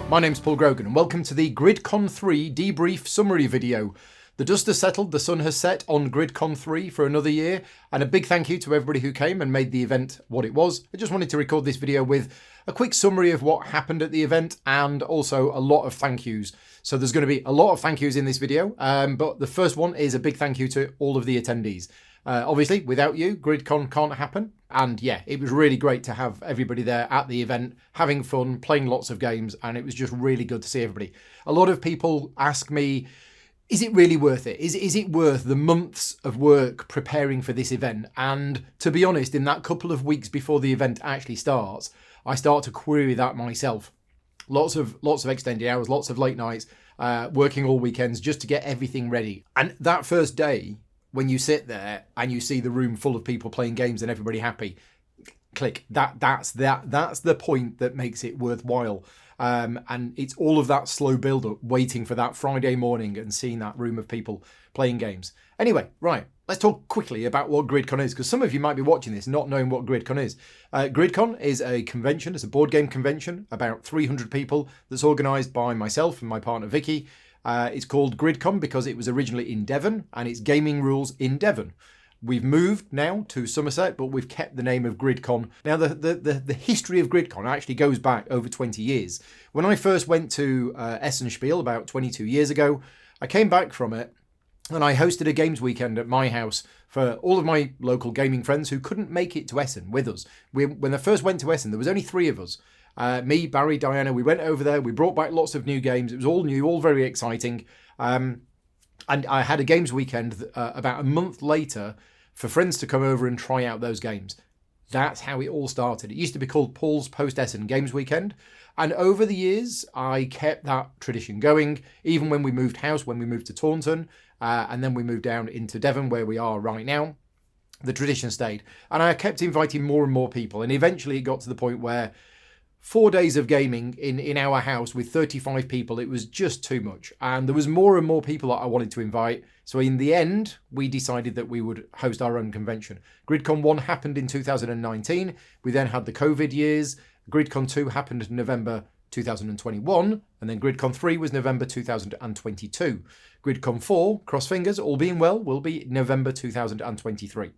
My name's Paul Grogan and welcome to the GridCon 3 debrief summary video. The dust has settled, the sun has set on GridCon 3 for another year, and a big thank you to everybody who came and made the event what it was. I just wanted to record this video with a quick summary of what happened at the event and also a lot of thank yous. So there's going to be a lot of thank yous in this video, but the first one is a big thank you to all of the attendees. Obviously, without you, GridCon can't happen. And yeah, it was really great to have everybody there at the event, having fun, playing lots of games, and it was just really good to see everybody. A lot of people ask me, is it really worth it? Is it worth the months of work preparing for this event? And to be honest, in that couple of weeks before the event actually starts, I start to query that myself. Lots of extended hours, lots of late nights, working all weekends just to get everything ready. And that first day, when you sit there and you see the room full of people playing games and everybody happy, click. That's the point that makes it worthwhile. And it's all of that slow build-up, waiting for that Friday morning and seeing that room of people playing games. Anyway, right, let's talk quickly about what GridCon is, because some of you might be watching this not knowing what GridCon is. GridCon is a convention, it's a board game convention, about 300 people, that's organised by myself and my partner Vicky. It's called GridCon because it was originally in Devon, and it's gaming rules in Devon. We've moved now to Somerset, but we've kept the name of GridCon. Now, the history of GridCon actually goes back over 20 years. When I first went to Essen Spiel about 22 years ago, I came back from it, and I hosted a games weekend at my house for all of my local gaming friends who couldn't make it to Essen with us. When I first went to Essen, there was only 3 of us. Me, Barry, Diana, we went over there, we brought back lots of new games. It was all new, all very exciting. And I had a games weekend about a month later for friends to come over and try out those games. That's how it all started. It used to be called Paul's Post-Essen Games Weekend. And over the years, I kept that tradition going, even when we moved house, when we moved to Taunton, and then we moved down into Devon, where we are right now. The tradition stayed. And I kept inviting more and more people. And eventually it got to the point where 4 days of gaming in our house with 35 people, it was just too much. And there was more and more people that I wanted to invite. So in the end, we decided that we would host our own convention. GridCon 1 happened in 2019. We then had the COVID years. GridCon 2 happened in November 2021. And then GridCon 3 was November 2022. GridCon 4, cross fingers, all being well, will be November 2023.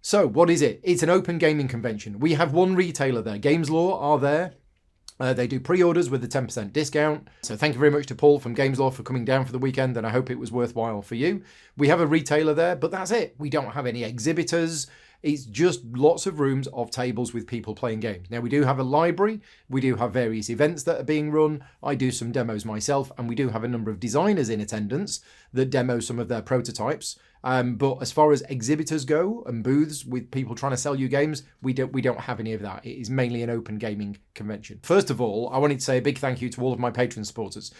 So what is it? It's an open gaming convention. We have one retailer there. Games Law are there. They do pre-orders with a 10% discount. So thank you very much to Paul from Games Law for coming down for the weekend, and I hope it was worthwhile for you. We have a retailer there, but that's it. We don't have any exhibitors. It's just lots of rooms of tables with people playing games. Now, we do have a library. We do have various events that are being run. I do some demos myself, and we do have a number of designers in attendance that demo some of their prototypes. But as far as exhibitors go and booths with people trying to sell you games, we don't have any of that. It is mainly an open gaming convention. First of all, I wanted to say a big thank you to all of my Patreon supporters.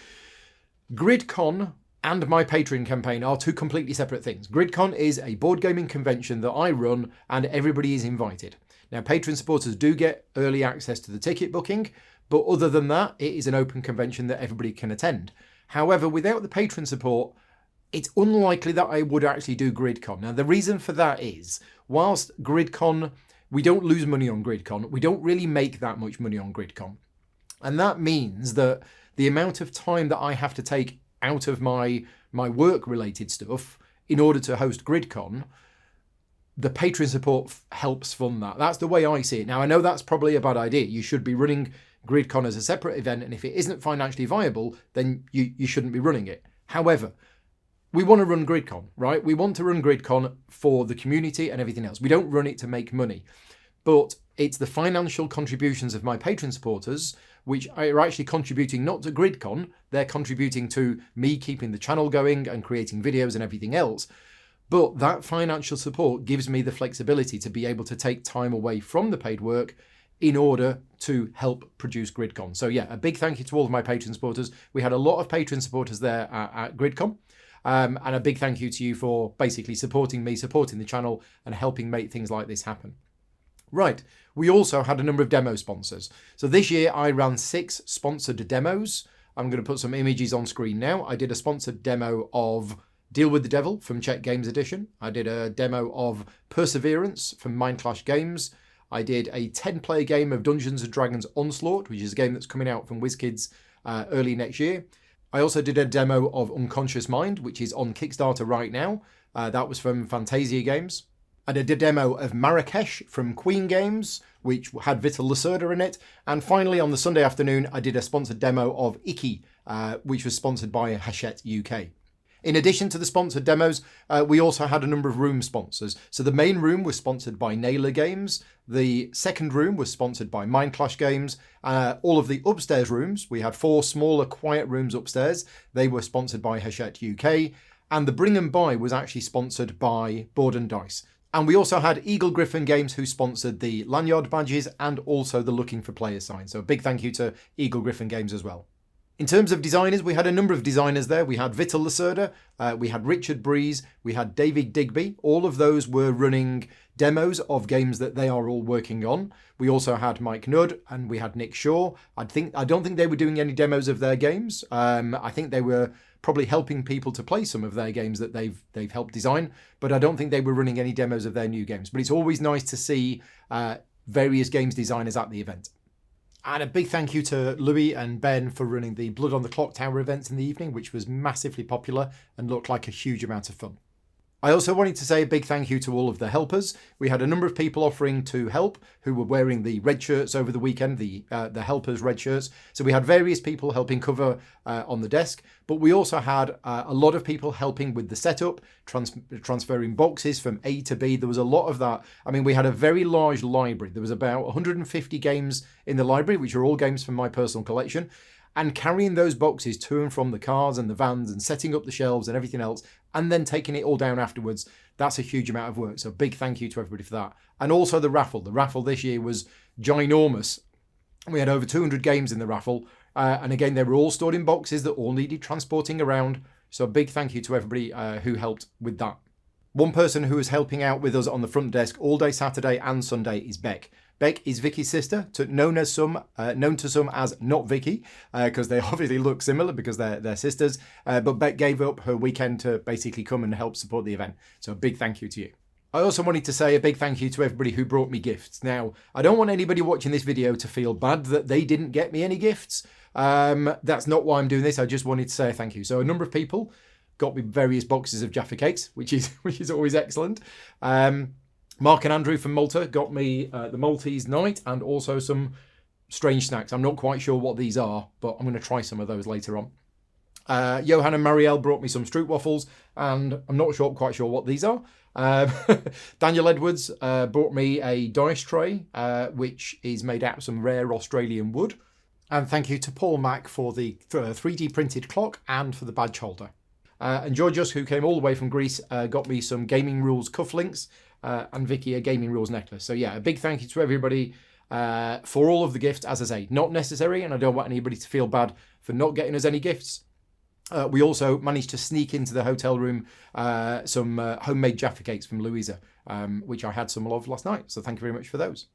GridCon and my Patreon campaign are 2 completely separate things. GridCon is a board gaming convention that I run, and everybody is invited. Now, Patreon supporters do get early access to the ticket booking, but other than that, it is an open convention that everybody can attend. However, without the patron support, it's unlikely that I would actually do GridCon. Now, the reason for that is, whilst GridCon, we don't lose money on GridCon, we don't really make that much money on GridCon. And that means that the amount of time that I have to take out of my work-related stuff in order to host GridCon, the Patreon support helps fund that. That's the way I see it. Now, I know that's probably a bad idea. You should be running GridCon as a separate event, and if it isn't financially viable, then you shouldn't be running it. However, we want to run GridCon, right? We want to run GridCon for the community and everything else. We don't run it to make money, but it's the financial contributions of my Patreon supporters which are actually contributing not to GridCon, they're contributing to me keeping the channel going and creating videos and everything else. But that financial support gives me the flexibility to be able to take time away from the paid work in order to help produce GridCon. So yeah, a big thank you to all of my Patreon supporters. We had a lot of Patreon supporters there at GridCon. And a big thank you to you for basically supporting me, supporting the channel, and helping make things like this happen. Right, we also had a number of demo sponsors. So this year I ran 6 sponsored demos. I'm going to put some images on screen now. I did a sponsored demo of Deal with the Devil from Czech Games Edition. I did a demo of Perseverance from Mind Clash Games. I did a 10-player game of Dungeons & Dragons Onslaught, which is a game that's coming out from WizKids early next year. I also did a demo of Unconscious Mind, which is on Kickstarter right now. That was from Fantasia Games. I did a demo of Marrakesh from Queen Games, which had Vital Lacerda in it. And finally, on the Sunday afternoon, I did a sponsored demo of Iki, which was sponsored by Hachette UK. In addition to the sponsored demos, we also had a number of room sponsors. So the main room was sponsored by Naylor Games. The second room was sponsored by Mindclash Games. All of the upstairs rooms, we had 4 smaller quiet rooms upstairs. They were sponsored by Hachette UK. And the Bring and Buy was actually sponsored by Board and Dice. And we also had Eagle Griffin Games, who sponsored the lanyard badges and also the Looking for Players sign. So a big thank you to Eagle Griffin Games as well. In terms of designers, we had a number of designers there. We had Vital Lacerda, we had Richard Breeze, we had David Digby. All of those were running demos of games that they are all working on. We also had Mike Nudd and we had Nick Shaw. I don't think they were doing any demos of their games. I think they were probably helping people to play some of their games that they've helped design, but I don't think they were running any demos of their new games. But it's always nice to see various games designers at the event. And a big thank you to Louis and Ben for running the Blood on the Clock Tower events in the evening, which was massively popular and looked like a huge amount of fun. I also wanted to say a big thank you to all of the helpers. We had a number of people offering to help who were wearing the red shirts over the weekend, the helpers red shirts. So we had various people helping cover on the desk, but we also had a lot of people helping with the setup, transferring boxes from A to B. There was a lot of that. I mean, we had a very large library. There was about 150 games in the library, which are all games from my personal collection. And carrying those boxes to and from the cars and the vans and setting up the shelves and everything else, and then taking it all down afterwards, that's a huge amount of work. So big thank you to everybody for that. And also the raffle. The raffle this year was ginormous. We had over 200 games in the raffle. And again, they were all stored in boxes that all needed transporting around. So a big thank you to everybody who helped with that. One person who was helping out with us on the front desk all day Saturday and Sunday is Beck. Beck is Vicky's sister, known to some as not Vicky, because they obviously look similar because they're sisters. But Beck gave up her weekend to basically come and help support the event. So a big thank you to you. I also wanted to say a big thank you to everybody who brought me gifts. Now, I don't want anybody watching this video to feel bad that they didn't get me any gifts. That's not why I'm doing this. I just wanted to say a thank you. So a number of people got me various boxes of Jaffa cakes, which is always excellent. Mark and Andrew from Malta got me the Maltese Night and also some strange snacks. I'm not quite sure what these are, but I'm going to try some of those later on. Johan and Marielle brought me some Stroopwafels, and I'm not quite sure what these are. Daniel Edwards brought me a dice tray, which is made out of some rare Australian wood. And thank you to Paul Mack for the 3D printed clock and for the badge holder. And Georgios, who came all the way from Greece, got me some Gaming Rules cufflinks, and Vicky a Gaming Rules necklace. So yeah, a big thank you to everybody for all of the gifts. As I say, not necessary, and I don't want anybody to feel bad for not getting us any gifts. We also managed to sneak into the hotel room some homemade Jaffa cakes from Louisa, which I had some of last night. So thank you very much for those.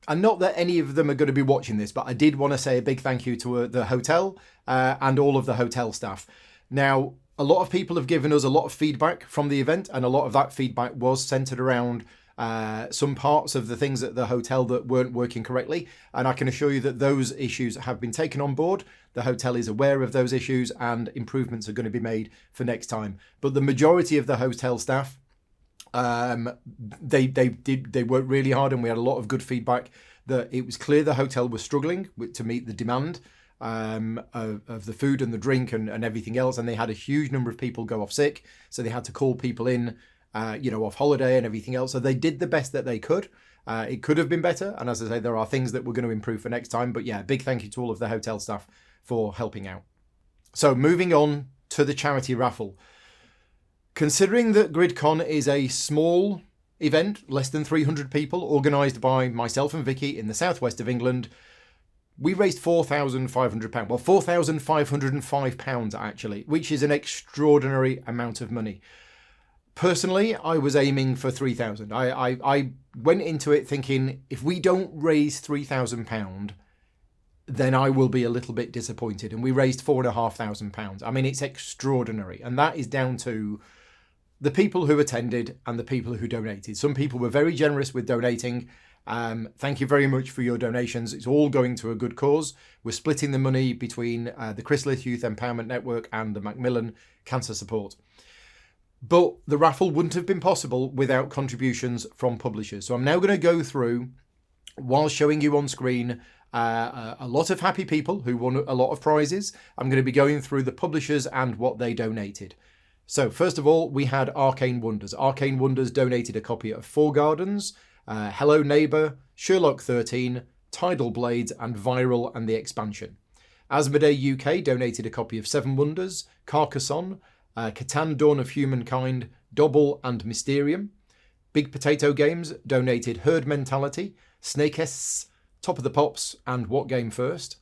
And not that any of them are going to be watching this, but I did want to say a big thank you to the hotel and all of the hotel staff. Now, a lot of people have given us a lot of feedback from the event, and a lot of that feedback was centered around some parts of the things at the hotel that weren't working correctly. And I can assure you that those issues have been taken on board. The hotel is aware of those issues and improvements are going to be made for next time. But the majority of the hotel staff, they worked really hard, and we had a lot of good feedback that it was clear the hotel was struggling to meet the demand of the food and the drink and everything else, and they had a huge number of people go off sick, so they had to call people in off holiday and everything else. So they did the best that they could. It could have been better, and as I say, there are things that we're going to improve for next time. But yeah, big thank you to all of the hotel staff for helping out. So moving on to the charity raffle. Considering that GridCon is a small event, less than 300 people, organised by myself and Vicky in the southwest of England, we raised £4,500. Well, £4,505 actually, which is an extraordinary amount of money. Personally, I was aiming for £3,000. I went into it thinking, if we don't raise £3,000, then I will be a little bit disappointed. And we raised £4,500. I mean, it's extraordinary. And that is down to the people who attended and the people who donated. Some people were very generous with donating. Thank you very much for your donations. It's all going to a good cause. We're splitting the money between the Chrysalis Youth Empowerment Network and the Macmillan Cancer Support. But the raffle wouldn't have been possible without contributions from publishers. So I'm now going to go through, while showing you on screen, a lot of happy people who won a lot of prizes. I'm going to be going through the publishers and what they donated. So first of all, we had Arcane Wonders. Arcane Wonders donated a copy of Four Gardens, Hello Neighbour, Sherlock 13, Tidal Blades, and Viral and the Expansion. Asmodee UK donated a copy of Seven Wonders, Carcassonne, Catan Dawn of Humankind, Dobble, and Mysterium. Big Potato Games donated Herd Mentality, Snakests, Top of the Pops, and What Game First.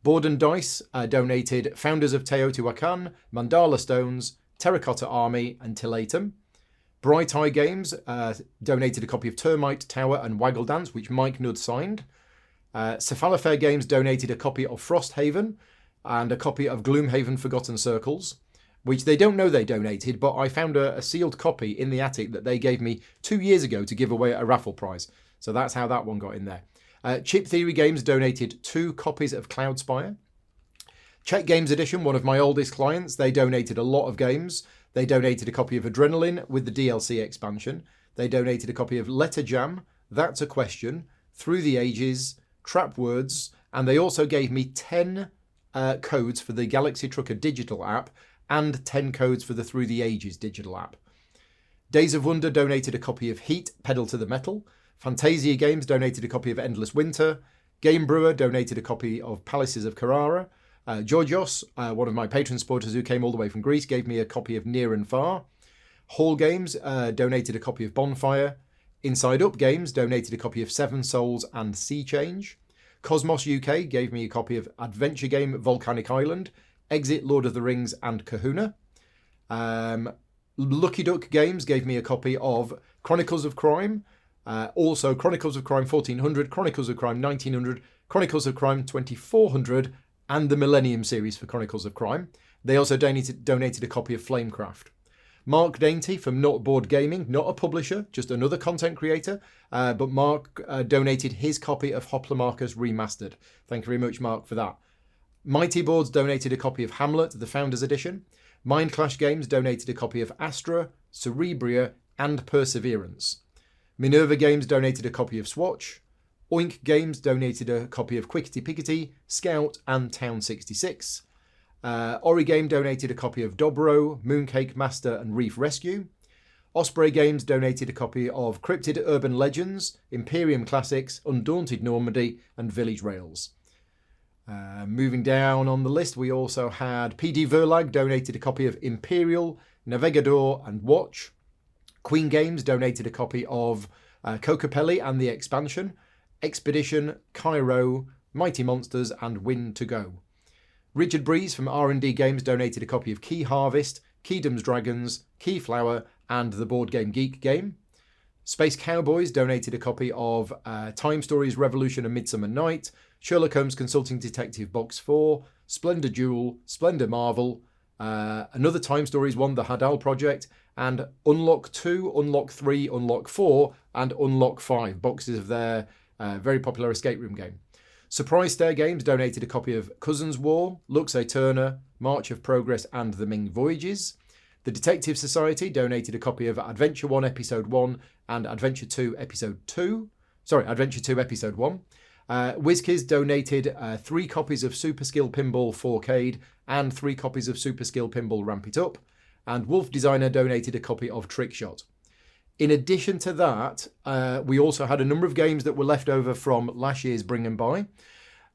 Board and Dice donated Founders of Teotihuacan, Mandala Stones, Terracotta Army, and Tilatum. Bright Eye Games donated a copy of Termite Tower and Waggle Dance, which Mike Nudd signed. Cephalofair Games donated a copy of Frosthaven and a copy of Gloomhaven Forgotten Circles, which they don't know they donated, but I found a sealed copy in the attic that they gave me 2 years ago to give away at a raffle prize. So that's how that one got in there. Chip Theory Games donated 2 copies of Cloudspire. Czech Games Edition, one of my oldest clients, they donated a lot of games. They donated a copy of Adrenaline with the DLC expansion. They donated a copy of Letter Jam, That's a Question, Through the Ages, Trap Words, and they also gave me 10 codes for the Galaxy Trucker digital app and 10 codes for the Through the Ages digital app. Days of Wonder donated a copy of Heat, Pedal to the Metal. Fantasia Games donated a copy of Endless Winter. Game Brewer donated a copy of Palaces of Carrara. Georgios, one of my patron supporters who came all the way from Greece, gave me a copy of Near and Far. Hall Games donated a copy of Bonfire. Inside Up Games donated a copy of Seven Souls and Sea Change. Cosmos UK gave me a copy of adventure game Volcanic Island, Exit Lord of the Rings, and Kahuna. Lucky Duck Games gave me a copy of Chronicles of Crime, also Chronicles of Crime 1400, Chronicles of Crime 1900, Chronicles of Crime 2400, and the Millennium series for Chronicles of Crime. They also donated a copy of Flamecraft. Mark Dainty from Not Board Gaming, not a publisher, just another content creator, but Mark donated his copy of Hoplamarcus Remastered. Thank you very much, Mark, for that. Mighty Boards donated a copy of Hamlet, the Founders Edition. Mind Clash Games donated a copy of Astra, Cerebria, and Perseverance. Minerva Games donated a copy of Swatch. Oink Games donated a copy of Quickety Pickety, Scout, and Town 66. Origame donated a copy of Dobro, Mooncake Master, and Reef Rescue. Osprey Games donated a copy of Cryptid Urban Legends, Imperium Classics, Undaunted Normandy, and Village Rails. Moving down on the list, we also had PD Verlag donated a copy of Imperial, Navigador, and Watch. Queen Games donated a copy of Cocopelli and the Expansion, Expedition, Cairo, Mighty Monsters, and Win to Go. Richard Breeze from R&D Games donated a copy of Key Harvest, Keydom's Dragons, Keyflower, and the Board Game Geek game. Space Cowboys donated a copy of Time Stories Revolution and Midsummer Night, Sherlock Holmes Consulting Detective Box 4, Splendor Duel, Splendor Marvel, another Time Stories one, The Hadal Project, and Unlock 2, Unlock 3, Unlock 4, and Unlock 5, boxes of their very popular escape room game. Surprise Stare Games donated a copy of Cousins War, Lux Aeterna, March of Progress, and The Ming Voyages. The Detective Society donated a copy of Adventure 1 Episode 1 and Adventure 2 Episode 2. Adventure 2 Episode 1. WizKids donated 3 copies of Super Skill Pinball 4K'd and 3 copies of Super Skill Pinball Ramp It Up. And Wolf Designer donated a copy of Trickshot. In addition to that, we also had a number of games that were left over from last year's Bring and Buy.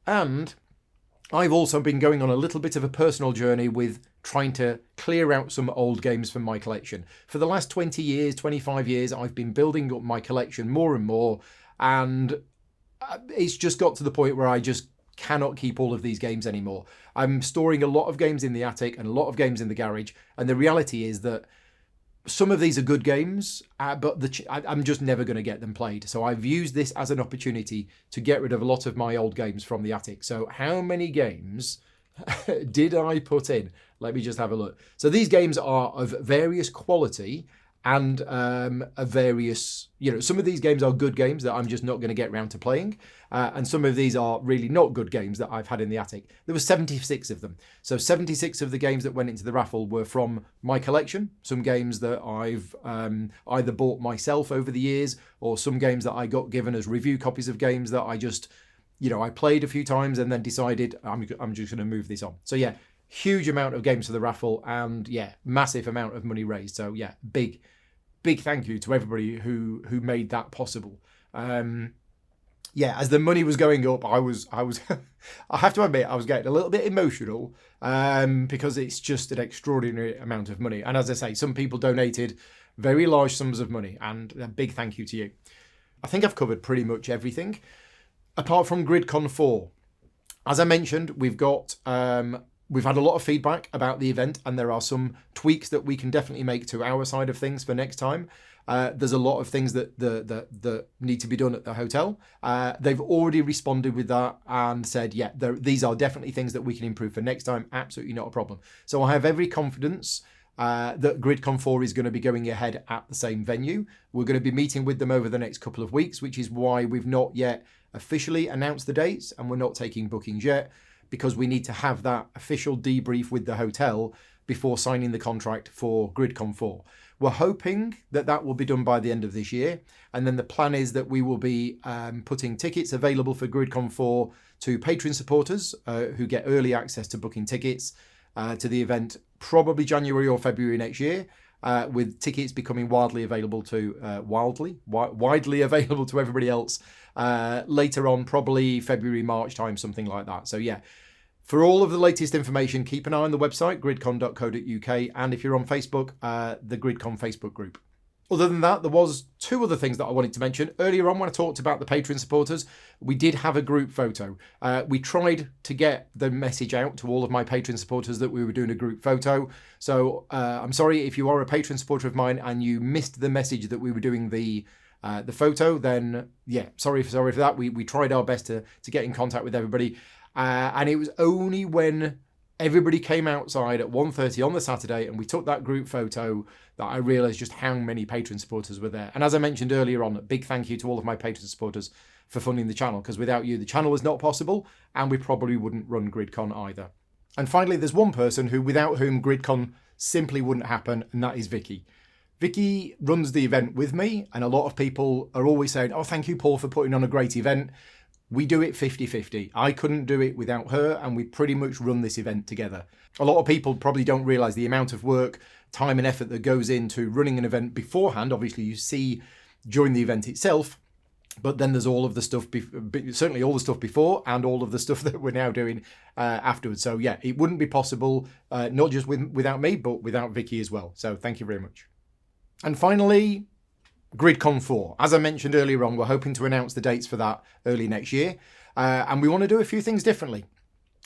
And I've also been going on a little bit of a personal journey with trying to clear out some old games from my collection. For the last 20 years, 25 years, I've been building up my collection more and more. And it's just got to the point where I just cannot keep all of these games anymore. I'm storing a lot of games in the attic and a lot of games in the garage. And the reality is that some of these are good games, but I'm just never going to get them played. So I've used this as an opportunity to get rid of a lot of my old games from the attic. So how many games did I put in? Let me just have a look. So these games are of various quality and a various, some of these games are good games that I'm just not going to get around to playing, and some of these are really not good games that I've had in the attic. There were 76 of them. So 76 of the games that went into the raffle were from my collection, some games that I've either bought myself over the years, or some games that I got given as review copies of games that I just, I played a few times and then decided I'm just going to move this on. So yeah, huge amount of games for the raffle, and yeah, massive amount of money raised. So yeah, big thank you to everybody who made that possible. Yeah, as the money was going up, I was I have to admit, I was getting a little bit emotional, because it's just an extraordinary amount of money. And as I say, some people donated very large sums of money, and a big thank you to you. I think I've covered pretty much everything apart from GridCon 4. As I mentioned, we've had a lot of feedback about the event, and there are some tweaks that we can definitely make to our side of things for next time. There's a lot of things that need to be done at the hotel. They've already responded with that and said, yeah, these are definitely things that we can improve for next time. Absolutely not a problem. So I have every confidence that GridCon 4 is going to be going ahead at the same venue. We're going to be meeting with them over the next couple of weeks, which is why we've not yet officially announced the dates, and we're not taking bookings yet, because we need to have that official debrief with the hotel before signing the contract for GridCon 4. We're hoping that will be done by the end of this year, and then the plan is that we will be putting tickets available for GridCon 4 to Patreon supporters who get early access to booking tickets to the event, probably January or February next year, with tickets becoming widely available to everybody else later on, probably February, March time, something like that. So yeah, for all of the latest information, keep an eye on the website, gridcon.co.uk, and if you're on Facebook, the GridCon Facebook group. Other than that, there was two other things that I wanted to mention. Earlier on, when I talked about the Patreon supporters, we did have a group photo. We tried to get the message out to all of my Patreon supporters that we were doing a group photo. So I'm sorry if you are a Patreon supporter of mine and you missed the message that we were doing the photo, then yeah, sorry for that. We tried our best to get in contact with everybody. And it was only when everybody came outside at 1:30 on the Saturday and we took that group photo that I realised just how many Patreon supporters were there. And as I mentioned earlier on, a big thank you to all of my Patreon supporters for funding the channel, because without you, the channel was not possible, and we probably wouldn't run GridCon either. And finally, there's one person without whom GridCon simply wouldn't happen, and that is Vicky. Vicky runs the event with me, and a lot of people are always saying, oh, thank you, Paul, for putting on a great event. We do it 50-50. I couldn't do it without her, and we pretty much run this event together. A lot of people probably don't realise the amount of work, time and effort that goes into running an event beforehand. Obviously, you see during the event itself, but then there's all of the stuff, certainly all the stuff before and all of the stuff that we're now doing afterwards. So yeah, it wouldn't be possible, not just without me, but without Vicky as well. So thank you very much. And finally, GridCon 4. As I mentioned earlier on, we're hoping to announce the dates for that early next year. And we want to do a few things differently.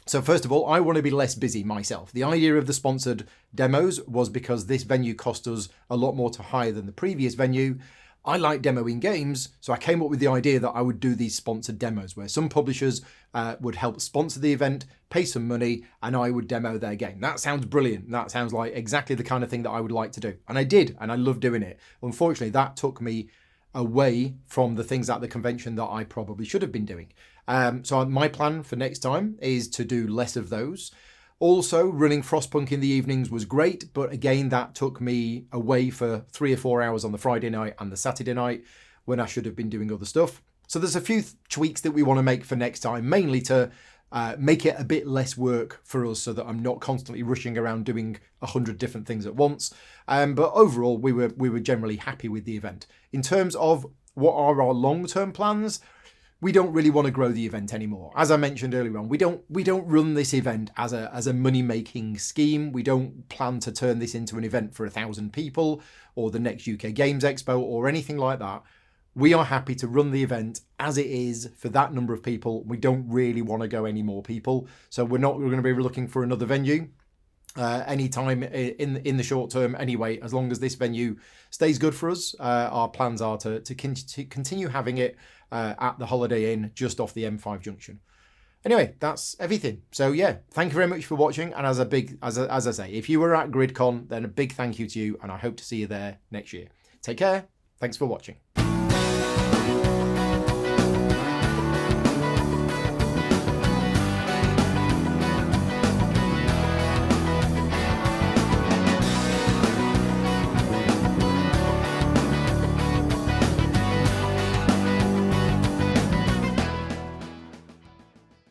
So first of all, I want to be less busy myself. The idea of the sponsored demos was because this venue cost us a lot more to hire than the previous venue. I like demoing games, so I came up with the idea that I would do these sponsored demos where some publishers would help sponsor the event, pay some money, and I would demo their game. That sounds brilliant. That sounds like exactly the kind of thing that I would like to do. And I did, and I love doing it. Unfortunately, that took me away from the things at the convention that I probably should have been doing. So my plan for next time is to do less of those. Also, running Frostpunk in the evenings was great, but again, that took me away for 3 or 4 hours on the Friday night and the Saturday night when I should have been doing other stuff. So there's a few tweaks that we want to make for next time, mainly to make it a bit less work for us so that I'm not constantly rushing around doing 100 different things at once. But overall, we were generally happy with the event. In terms of what are our long-term plans, we don't really want to grow the event anymore. As I mentioned earlier on, we don't run this event as a money-making scheme. We don't plan to turn this into an event for 1,000 people or the next UK Games Expo or anything like that. We are happy to run the event as it is for that number of people. We don't really want to go any more people. So we're going to be looking for another venue anytime in the short term anyway. As long as this venue stays good for us, our plans are to continue having it at the Holiday Inn just off the M5 junction. Anyway, that's everything. So yeah, thank you very much for watching. And as I say, if you were at GridCon, then a big thank you to you, and I hope to see you there next year. Take care. Thanks for watching.